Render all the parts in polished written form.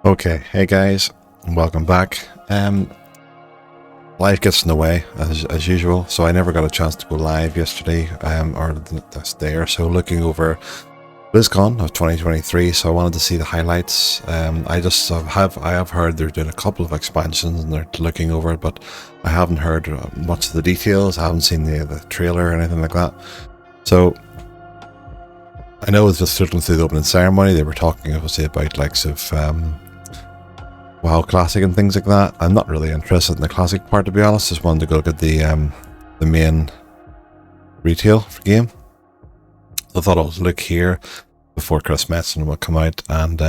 Okay, hey guys, and welcome back. Life gets in the way as usual, so I never got a chance to go live yesterday, or this day or so, looking over Blizzcon of 2023. So I wanted to see the highlights. I have heard they're doing a couple of expansions and they're looking over it, but I haven't heard much of the details. I haven't seen the trailer or anything like that. So I know it's just looking through the opening ceremony. They were talking obviously about likes of WoW Classic and things like that. I'm not really interested in the Classic part, to be honest. Just wanted to go get the main retail game. So I thought I would look here before Chris Metsen will come out and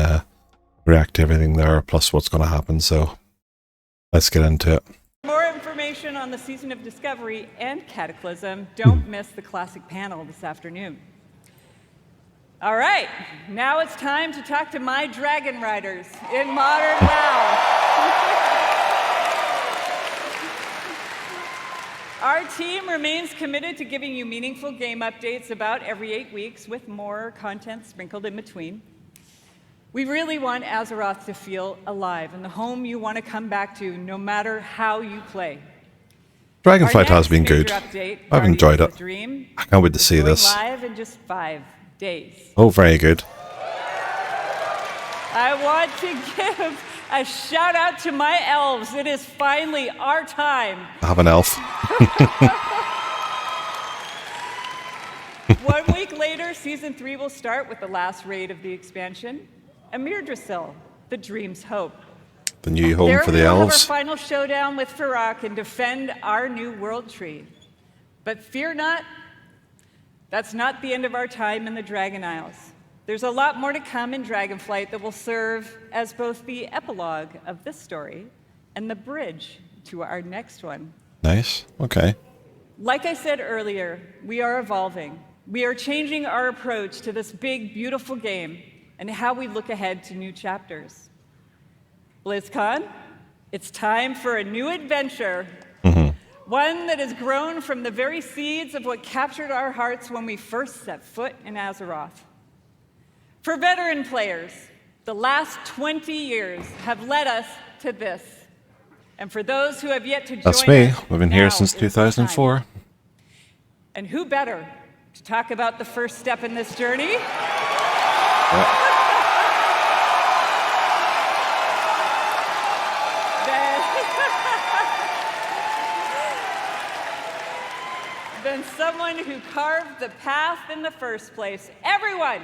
react to everything there, plus what's going to happen. So let's get into it. More information on the Season of Discovery and Cataclysm. Don't miss the Classic panel this afternoon. All right, now it's time to talk to my dragon riders in Modern WoW. Our team remains committed to giving you meaningful game updates about every 8 weeks with more content sprinkled in between. We really want Azeroth to feel alive and the home you want to come back to no matter how you play. Dragonflight has been good. I've enjoyed it. I can't wait to see this. Live in just 5 days. Oh, very good. I want to give a shout out to my elves. It is finally our time. I have an elf. 1 week later, Season 3 will start with the last raid of the expansion, Amirdrasil, the Dream's Hope. The new home for the elves. There we will have our final showdown with Farak and defend our new world tree. But fear not, that's not the end of our time in the Dragon Isles. There's a lot more to come in Dragonflight that will serve as both the epilogue of this story and the bridge to our next one. Nice. Okay. Like I said earlier, we are evolving. We are changing our approach to this big, beautiful game and how we look ahead to new chapters. BlizzCon, it's time for a new adventure. One that has grown from the very seeds of what captured our hearts when we first set foot in Azeroth. For veteran players, the last 20 years have led us to this. And for those who have yet to join us, that's me. We've been here since 2004. And who better to talk about the first step in this journey? Yeah. Than someone who carved the path in the first place. Everyone,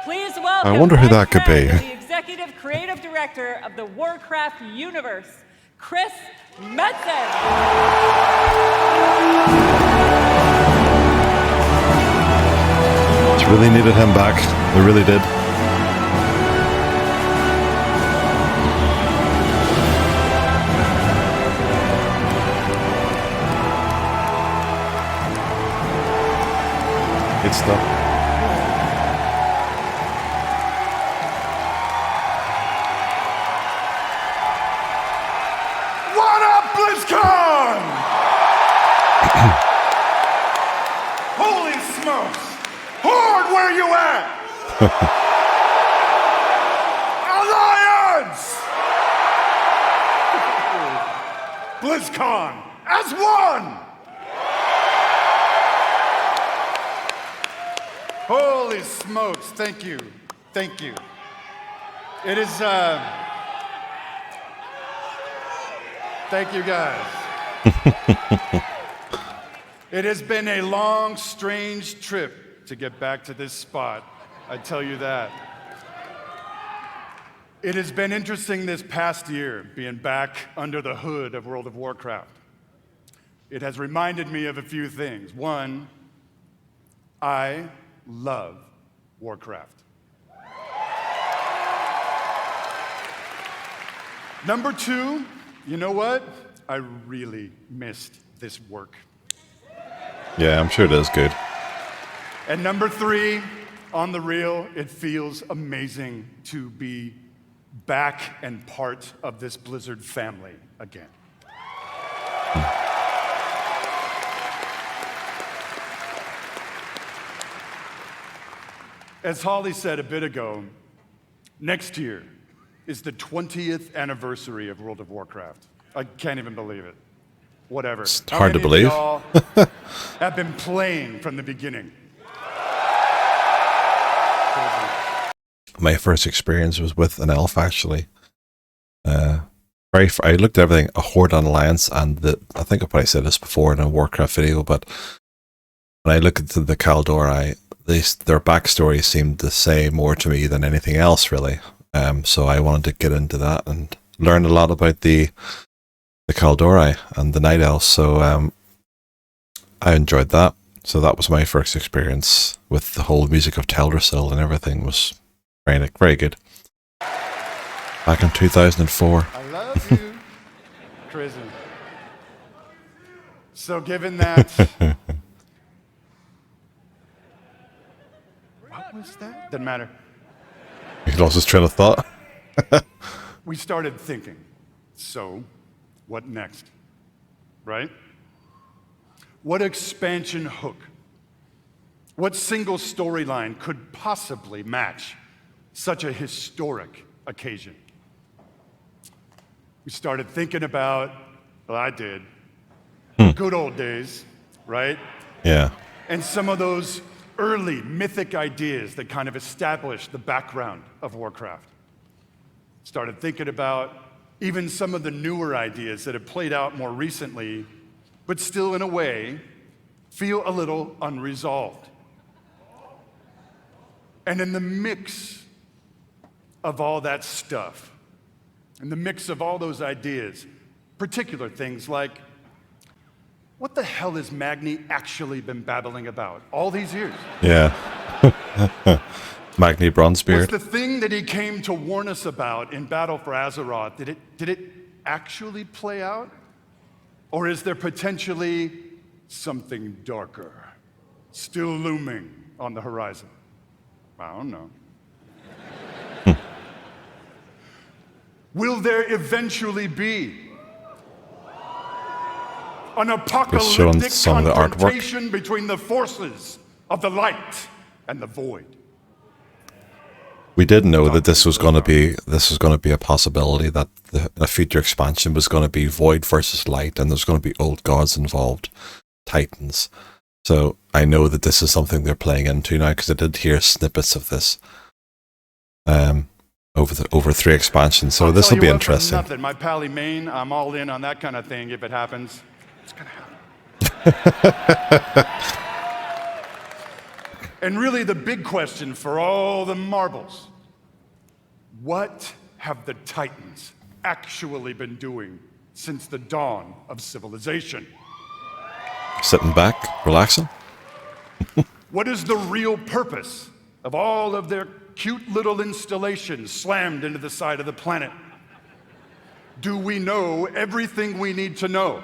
please welcome. I wonder who that could be. The executive creative director of the Warcraft universe, Chris Metsen. Just really needed him back. We really did. Good stuff. What up, BlizzCon? Holy smokes! Horde, where you at? Alliance! BlizzCon as one! Holy smokes, thank you. Thank you. It is, thank you guys. It has been a long, strange trip to get back to this spot, I tell you that. It has been interesting this past year, being back under the hood of World of Warcraft. It has reminded me of a few things. One, I love Warcraft. Number two, you know what? I really missed this work. Yeah, I'm sure it is good. And number three, on the real, it feels amazing to be back and part of this Blizzard family again. As Holly said a bit ago, next year, is the 20th anniversary of World of Warcraft. I can't even believe it. Whatever. It's How hard to many of believe. y'all have been playing from the beginning? My first experience was with an elf, actually. I looked at everything, a Horde on Alliance, and I think I probably said this before in a Warcraft video, but when I look at the Kaldor, their backstory seemed to say more to me than anything else, really. So I wanted to get into that and learn a lot about the Kaldori and the Night Elves. So I enjoyed that. So that was my first experience with the whole music of Teldrassil, and everything was very, very good. Back in 2004. I love you, Prison. So given that... What was that? Doesn't matter. He lost his train of thought. We started thinking, so what next? Right? What expansion hook? What single storyline could possibly match such a historic occasion? We started thinking about, well, I did, good old days, right? Yeah. And some of those early mythic ideas that kind of established the background of Warcraft. Started thinking about even some of the newer ideas that have played out more recently, but still in a way feel a little unresolved. And in the mix of all that stuff, in the mix of all those ideas, particular things like, what the hell has Magni actually been babbling about all these years? Yeah. Magni Bronzebeard. Was the thing that he came to warn us about in Battle for Azeroth, did it actually play out? Or is there potentially something darker still looming on the horizon? I don't know. Will there eventually be an apocalyptic some of the artwork. confrontation between the forces of the light and the void? We did know that this was going to be a possibility, that a future expansion was going to be void versus light, and there's going to be old gods involved, titans. So I know that this is something they're playing into now, because I did hear snippets of this over 3 expansions. So this will be interesting. Nothing. My pally Maine, I'm all in on that kind of thing if it happens. It's gonna happen. And really the big question for all the marbles, what have the Titans actually been doing since the dawn of civilization? Sitting back, relaxing. What is the real purpose of all of their cute little installations slammed into the side of the planet? Do we know everything we need to know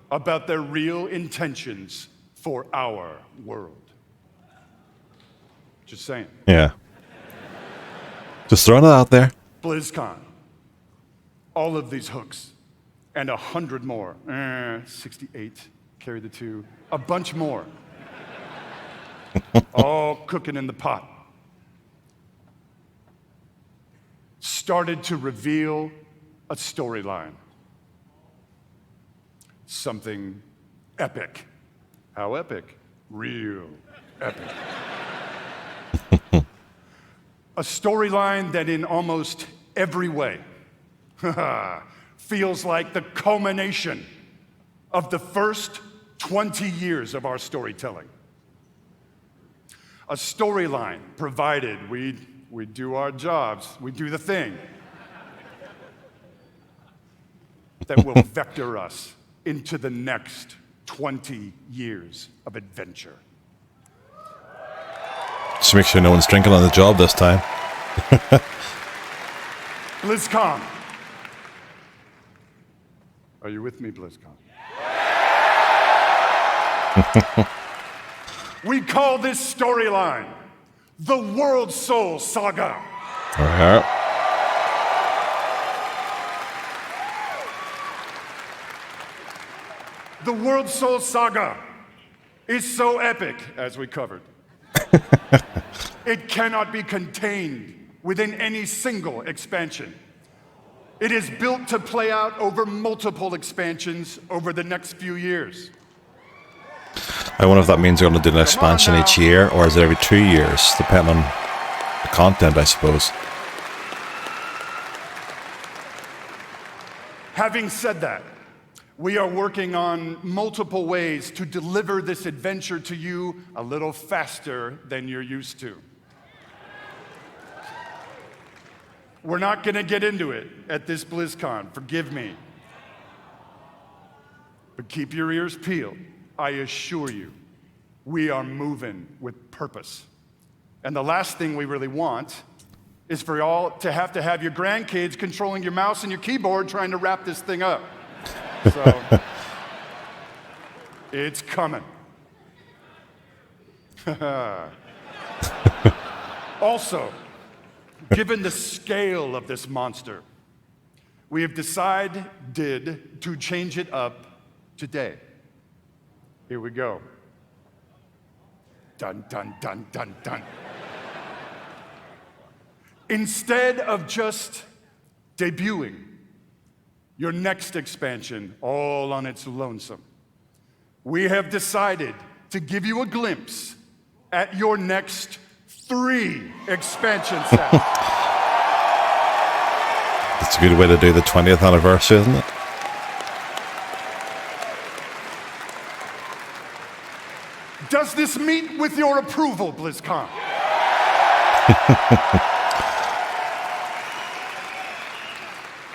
about their real intentions for our world? Just saying. Yeah. Just throwing it out there. Blizzcon. All of these hooks. And 100 more. 68. Carry the 2. A bunch more. All cooking in the pot. Started to reveal a storyline. Something epic. How epic? Real epic. A storyline that in almost every way feels like the culmination of the first 20 years of our storytelling. A storyline provided we do our jobs, we do the thing that will vector us into the next 20 years of adventure. Just make sure no one's drinking on the job this time. Blizzcon. Are you with me, Blizzcon? We call this storyline the WORLDSOUL Saga. All right. The WORLDSOUL Saga is so epic, as we covered. It cannot be contained within any single expansion. It is built to play out over multiple expansions over the next few years. I wonder if that means they're going to do an expansion each year, or is it every 2 years, depending on the content, I suppose. Having said that, we are working on multiple ways to deliver this adventure to you a little faster than you're used to. We're not going to get into it at this Blizzcon, forgive me. But keep your ears peeled. I assure you, we are moving with purpose. And the last thing we really want is for y'all to have your grandkids controlling your mouse and your keyboard trying to wrap this thing up. So, it's coming. Also, given the scale of this monster, we have decided to change it up today. Here we go. Dun, dun, dun, dun, dun. Instead of just debuting your next expansion all on its lonesome, we have decided to give you a glimpse at your next 3 expansion sets. That's a good way to do the 20th anniversary, isn't it? Does this meet with your approval, BlizzCon?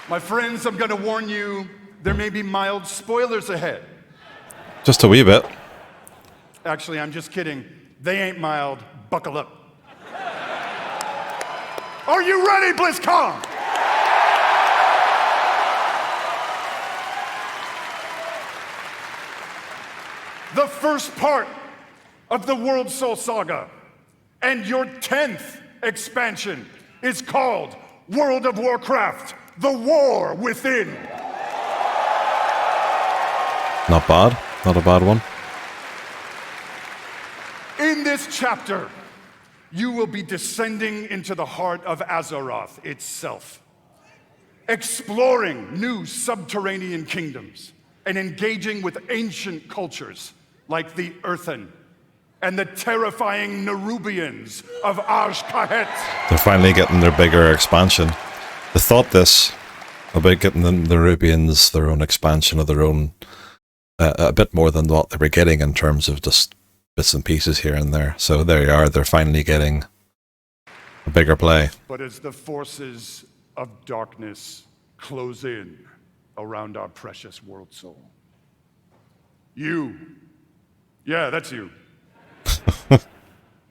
My friends, I'm going to warn you, there may be mild spoilers ahead. Just a wee bit. Actually, I'm just kidding. They ain't mild. Buckle up. Are you ready, BlizzCon? The first part of the WORLDSOUL Saga and your 10th expansion is called World of Warcraft: The War Within. Not bad. Not a bad one. In this chapter, you will be descending into the heart of Azeroth itself, exploring new subterranean kingdoms and engaging with ancient cultures like the Earthen and the terrifying Nerubians of Azj-Kahet. They're finally getting their bigger expansion. They thought this about getting the Nerubians their own expansion of their own, a bit more than what they were getting in terms of just bits and pieces here and there. So there you are, they're finally getting a bigger play. But as the forces of darkness close in around our precious world soul, yeah, that's you,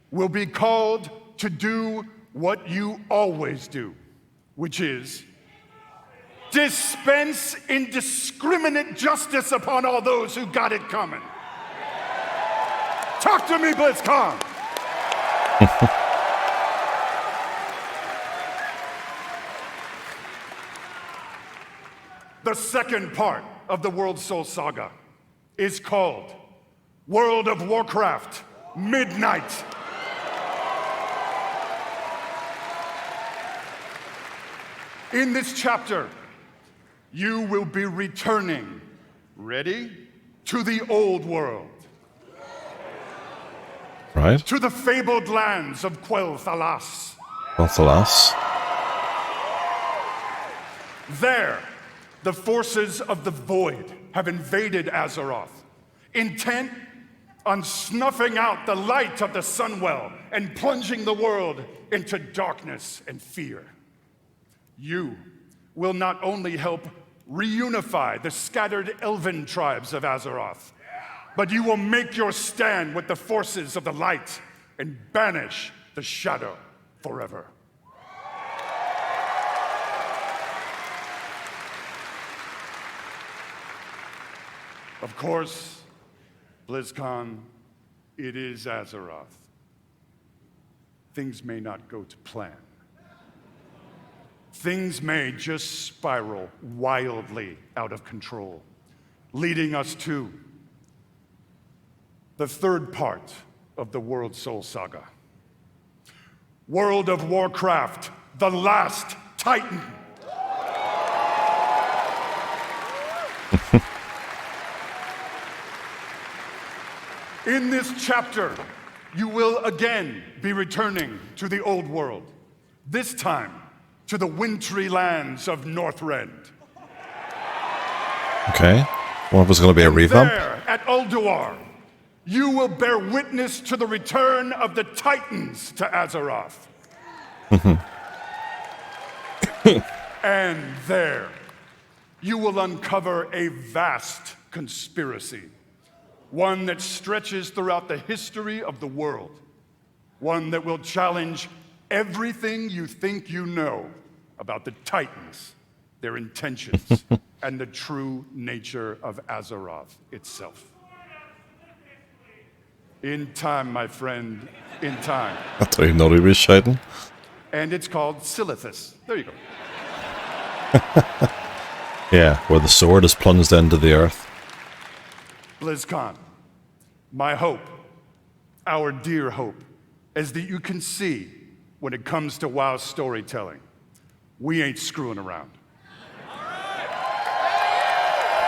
will be called to do what you always do, which is dispense indiscriminate justice upon all those who got it coming. Talk to me, BlizzCon! The second part of the WORLDSOUL Saga is called World of Warcraft: Midnight. In this chapter, you will be returning, ready, to the old world. Right? To the fabled lands of Quel'Thalas. Quel'Thalas. There, the forces of the Void have invaded Azeroth, intent on snuffing out the light of the Sunwell and plunging the world into darkness and fear. You will not only help reunify the scattered elven tribes of Azeroth, but you will make your stand with the forces of the light and banish the shadow forever. Of course, BlizzCon, it is Azeroth. Things may not go to plan. Things may just spiral wildly out of control, leading us to the third part of the WORLDSOUL Saga. World of Warcraft: The Last Titan. In this chapter, you will again be returning to the old world, this time to the wintry lands of Northrend. Okay. One was going to be a revamp. There, at Ulduar, you will bear witness to the return of the Titans to Azeroth. And there, you will uncover a vast conspiracy, one that stretches throughout the history of the world, one that will challenge everything you think you know about the Titans, their intentions, and the true nature of Azeroth itself. In time, my friend, in time. I thought you know he was shouting. And it's called Silithus. There you go. Yeah, where the sword is plunged into the earth. Blizzcon, my hope, our dear hope, is that you can see when it comes to WoW storytelling, we ain't screwing around.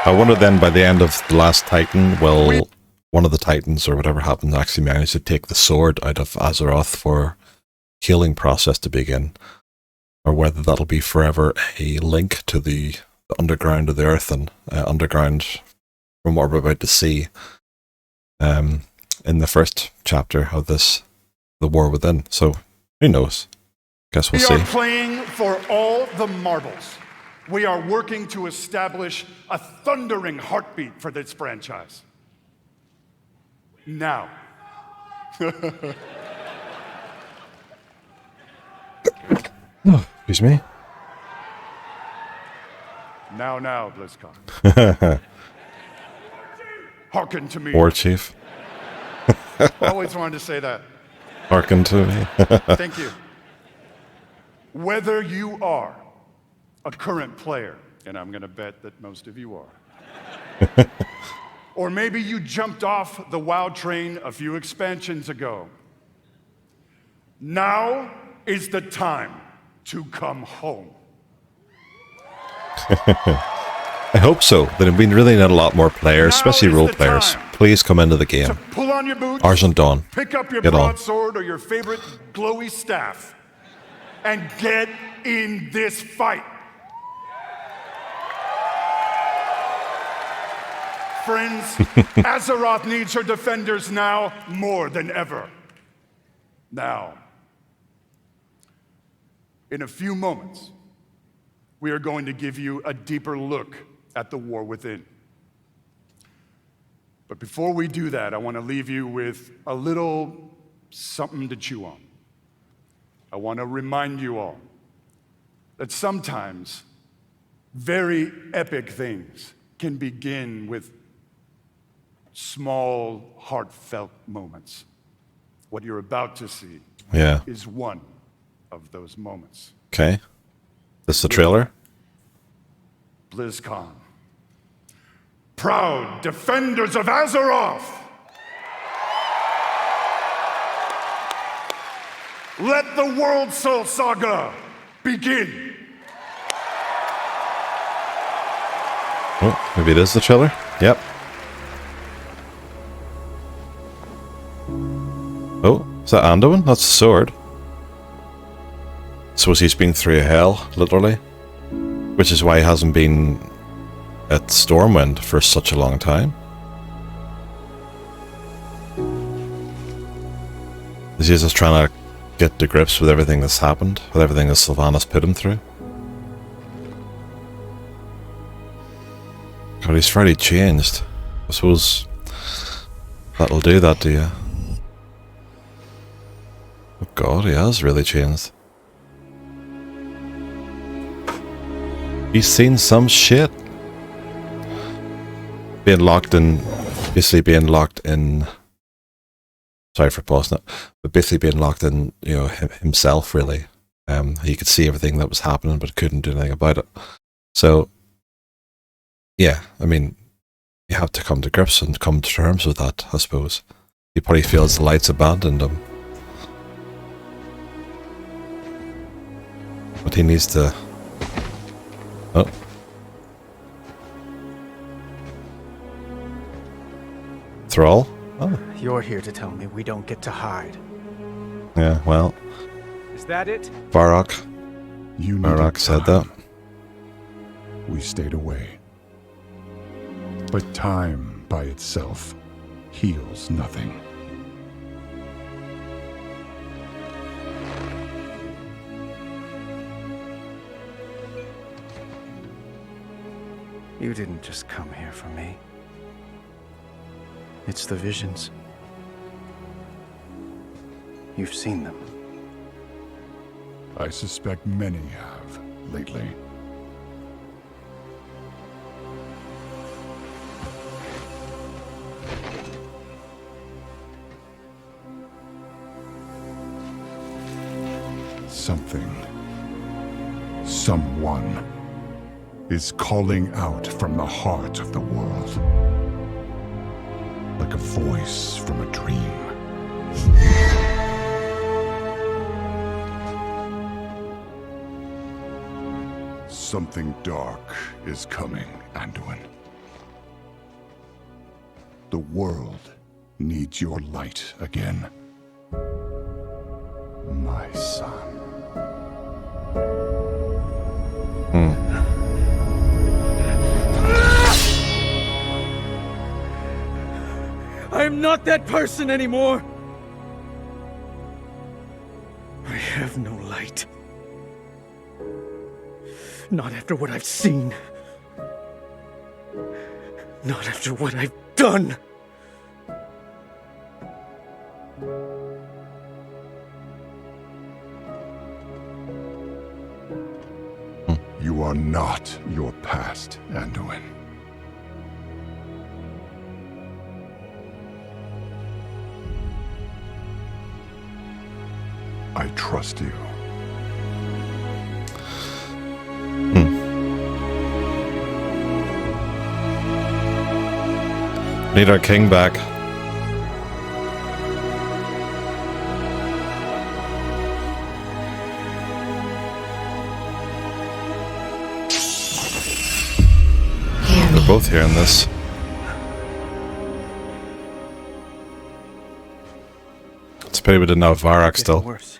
I wonder then, by the end of the last Titan, will one of the Titans, or whatever happened, actually manage to take the sword out of Azeroth for healing process to begin? Or whether that'll be forever a link to the underground of the earth and underground from what we're about to see in the first chapter of this, The War Within. So, who knows? Guess we'll see. We are playing for all the marbles. We are working to establish a thundering heartbeat for this franchise. Now. Excuse me? Now, BlizzCon. Hearken to me. War Chief. Always wanted to say that. Hearken to me. Thank you. Whether you are a current player, and I'm going to bet that most of you are, or maybe you jumped off the WoW train a few expansions ago, now is the time to come home. I hope so. Then we really need a lot more players, especially role players. Please come into the game. So pull on your boots, Argent Dawn. pick up your Get on. broadsword or your favorite glowy staff, and get in this fight. Friends, Azeroth needs her defenders now more than ever. Now, in a few moments, we are going to give you a deeper look at the war within. But before we do that, I want to leave you with a little something to chew on. I want to remind you all that sometimes very epic things can begin with small, heartfelt moments. What you're about to see is one of those moments. Okay. This is the trailer? BlizzCon. Proud defenders of Azeroth! Let the WORLDSOUL SAGA begin! Oh, maybe it is the trailer? Yep. Oh, is that Anduin? That's the sword. Suppose he's been through hell, literally. Which is why he hasn't been at Stormwind for such a long time. Is he just trying to get to grips with everything that's happened? With everything that Sylvanas put him through? God, he's fairly changed. I suppose that'll do that to you. Oh God, he has really changed. He's seen some shit. Being locked in, basically being locked in, sorry for pausing it, but basically being locked in, you know, himself really. He could see everything that was happening but couldn't do anything about it. So, yeah, I mean, you have to come to grips and come to terms with that, I suppose. He probably feels the light's abandoned him. But he needs to... Oh. Thrall? You're here to tell me we don't get to hide. Yeah, well, Is that it? Varrock said that. We stayed away. But time by itself heals nothing. You didn't just come here for me. It's the visions. You've seen them. I suspect many have lately. Something, someone, is calling out from the heart of the world. Like a voice from a dream. Something dark is coming, Anduin. The world needs your light again. My son. I am not that person anymore! I have no light. Not after what I've seen. Not after what I've done. You are not your past, Anduin. I trust you. Need our king back. We're both hearing this. It's a pity we didn't have Varrock still. Worse.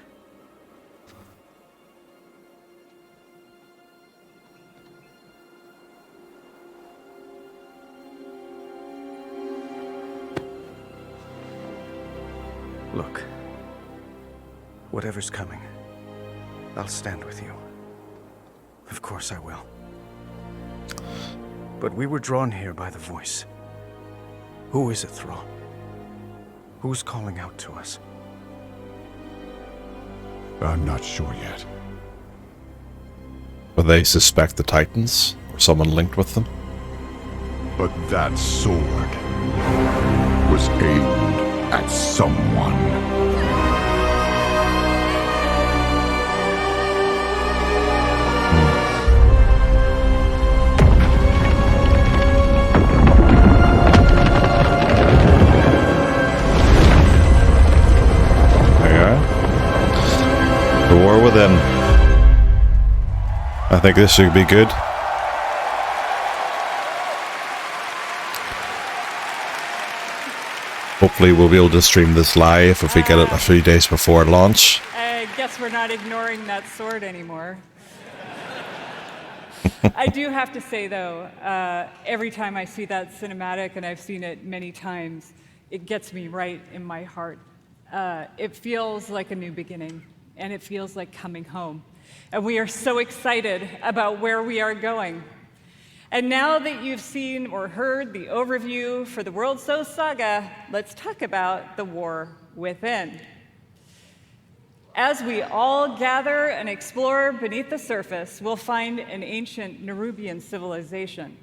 Look, whatever's coming, I'll stand with you. Of course I will. But we were drawn here by the voice. Who is it, Thrall? Who's calling out to us? I'm not sure yet. But they suspect the Titans, or someone linked with them. But that sword was aimed at someone. The war within. I think this should be good. Hopefully we'll be able to stream this live if we get it a few days before launch. I guess we're not ignoring that sword anymore. I do have to say, though, every time I see that cinematic, and I've seen it many times, it gets me right in my heart. It feels like a new beginning, and it feels like coming home. And we are so excited about where we are going. And now that you've seen or heard the overview for the WORLDSOUL Saga, let's talk about the war within. As we all gather and explore beneath the surface, we'll find an ancient Nerubian civilization.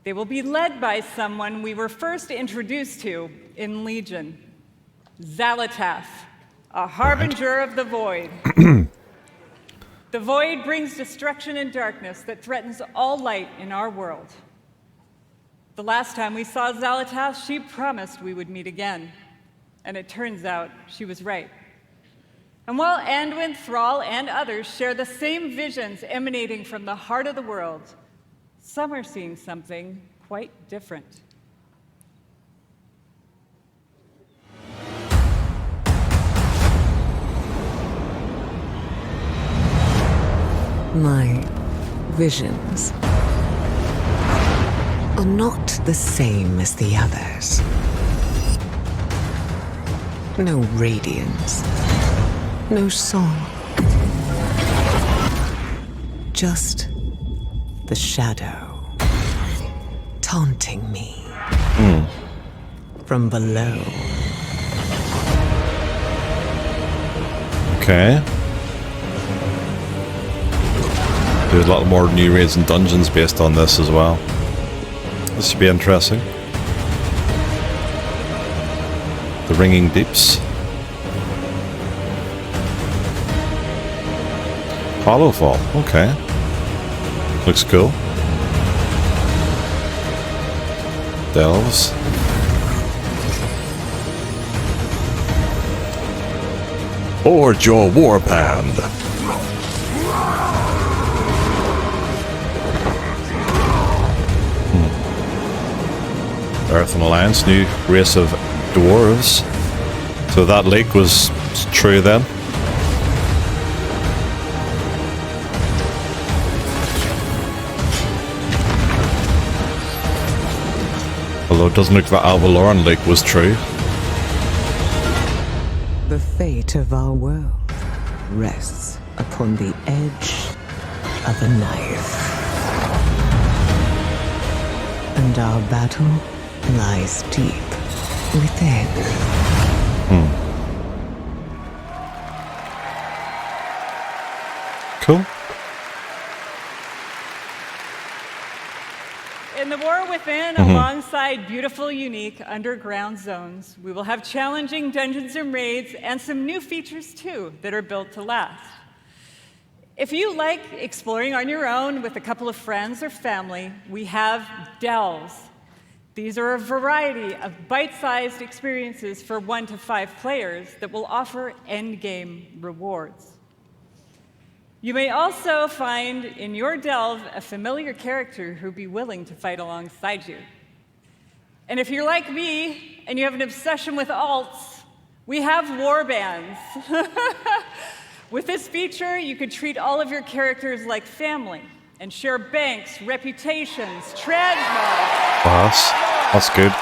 They will be led by someone we were first introduced to in Legion, Xal'atath, a harbinger of the void. The void brings destruction and darkness that threatens all light in our world. The last time we saw Xal'atath, she promised we would meet again. And it turns out she was right. And while Anduin, Thrall, and others share the same visions emanating from the heart of the world, some are seeing something quite different. My visions are not the same as the others. No radiance, no song. Just the shadow taunting me from below. Okay. There's a lot more new raids and dungeons based on this as well. This should be interesting. The Ringing Deeps. Hollowfall, okay. Looks cool. Delves. Forge your warband. Earth and Alliance, new race of dwarves. So that lake was true then. Although it doesn't look like Alvaloran Lake was true. The fate of our world rests upon the edge of a knife. And our battle lies deep within. Cool. In the War Within, alongside beautiful, unique underground zones, we will have challenging dungeons and raids and some new features too that are built to last. If you like exploring on your own with a couple of friends or family, we have delves. These are a variety of bite-sized experiences for 1 to 5 players that will offer endgame rewards. You may also find in your delve a familiar character who'd be willing to fight alongside you. And if you're like me and you have an obsession with alts, we have warbands. With this feature, you could treat all of your characters like family and share banks, reputations, transmogs. Wow, that's good.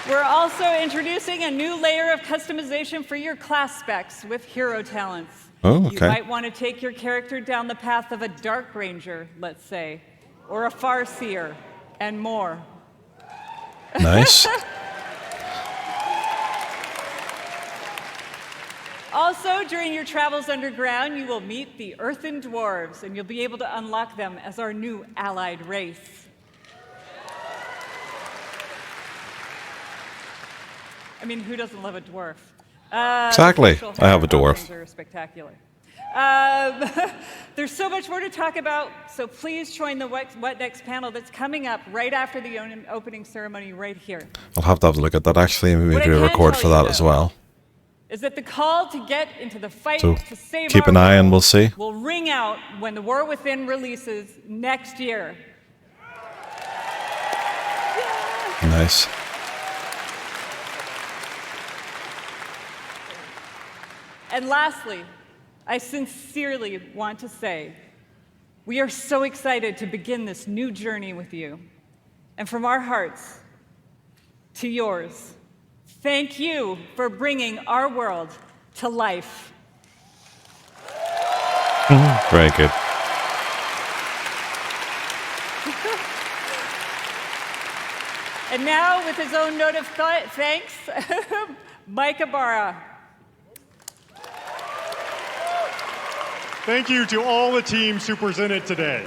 We're also introducing a new layer of customization for your class specs with hero talents. Oh, okay. You might want to take your character down the path of a Dark Ranger, let's say, or a Farseer, and more. Nice. Also, during your travels underground, you will meet the Earthen Dwarves, and you'll be able to unlock them as our new allied race. I mean, who doesn't love a dwarf? Exactly. I have a dwarf. Are spectacular. There's so much more to talk about, so please join the What Next panel that's coming up right after the opening ceremony right here. I'll have to look at that actually, and maybe What I do a can record tell for you, that though, as well. Is that the call to get into the fight So to save keep our an eye world and we'll see. will ring out when the War Within releases next year. Nice. And lastly, I sincerely want to say, we are so excited to begin this new journey with you. And from our hearts to yours, thank you for bringing our world to life. Very good. And now, with his own note of thanks, Mike Ibarra. Thank you to all the teams who presented today.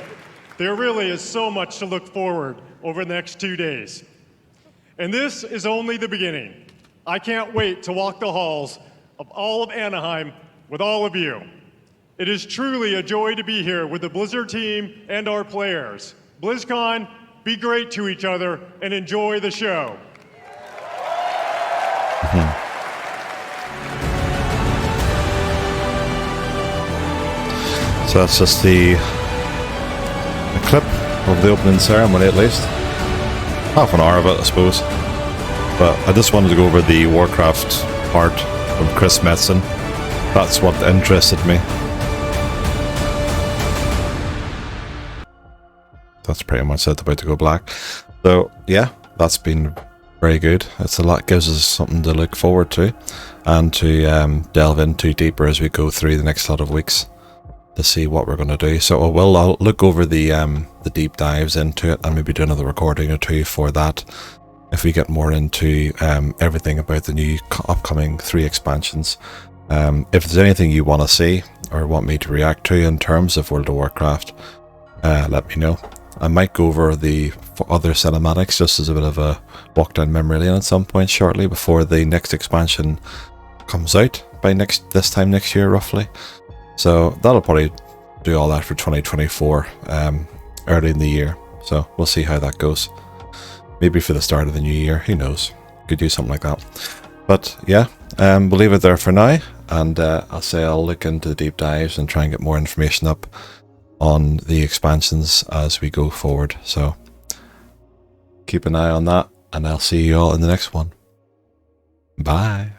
There really is so much to look forward over the next 2 days. And this is only the beginning. I can't wait to walk the halls of all of Anaheim with all of you. It is truly a joy to be here with the Blizzard team and our players. BlizzCon, be great to each other and enjoy the show. So that's just the clip of the opening ceremony, at least. Half an hour of it, I suppose. But I just wanted to go over the Warcraft art from Chris Metsen. That's what interested me. That's pretty much it, about to go black. So yeah, that's been very good. It's a lot, gives us something to look forward to and to delve into deeper as we go through the next lot of weeks to see what we're going to do. So I'll look over the deep dives into it and maybe do another recording or two for that if we get more into everything about the new upcoming 3 expansions. If there's anything you want to see or want me to react to in terms of World of Warcraft, let me know. I might go over the other cinematics just as a bit of a walk down memory lane at some point shortly before the next expansion comes out by this time next year roughly. So that'll probably do all that for 2024 early in the year. So we'll see how that goes. Maybe for the start of the new year, who knows? Could do something like that. But yeah, we'll leave it there for now, and I'll look into the deep dives and try and get more information up on the expansions as we go forward. So keep an eye on that, and I'll see you all in the next one. Bye.